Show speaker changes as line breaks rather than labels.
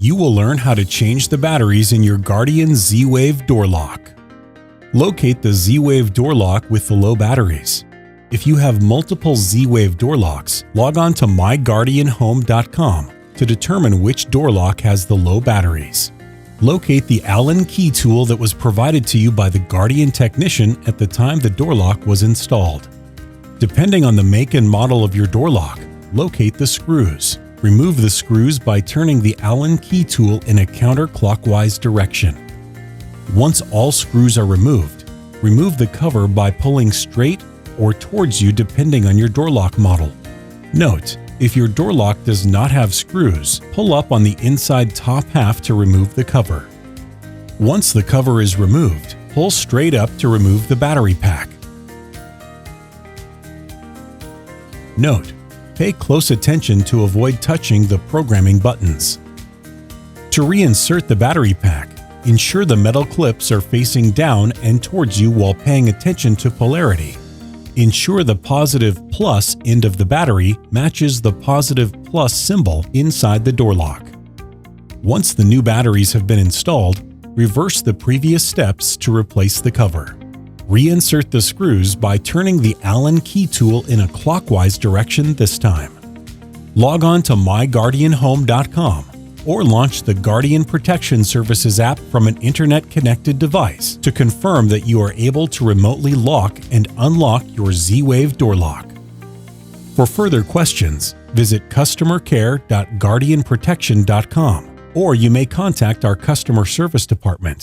you will learn how to change the batteries in your Guardian Z-Wave door lock. Locate the Z-Wave door lock with the low batteries. If you have multiple Z-Wave door locks, log on to myguardianhome.com to determine which door lock has the low batteries. Locate the Allen key tool that was provided to you by the Guardian technician at the time the door lock was installed. Depending on the make and model of your door lock, locate the screws. Remove the screws by turning the Allen key tool in a counterclockwise direction. Once all screws are removed, remove the cover by pulling straight or towards you depending on your door lock model. Note, if your door lock does not have screws, pull up on the inside top half to remove the cover. Once the cover is removed, pull straight up to remove the battery pack. Note, pay close attention to avoid touching the programming buttons. To reinsert the battery pack, ensure the metal clips are facing down and towards you while paying attention to polarity. Ensure the positive plus end of the battery matches the positive plus symbol inside the door lock. Once the new batteries have been installed, reverse the previous steps to replace the cover. Reinsert the screws by turning the Allen key tool in a clockwise direction this time. Log on to myguardianhome.com or launch the Guardian Protection Services app from an internet-connected device to confirm that you are able to remotely lock and unlock your Z-Wave door lock. For further questions, visit customercare.guardianprotection.com or you may contact our customer service department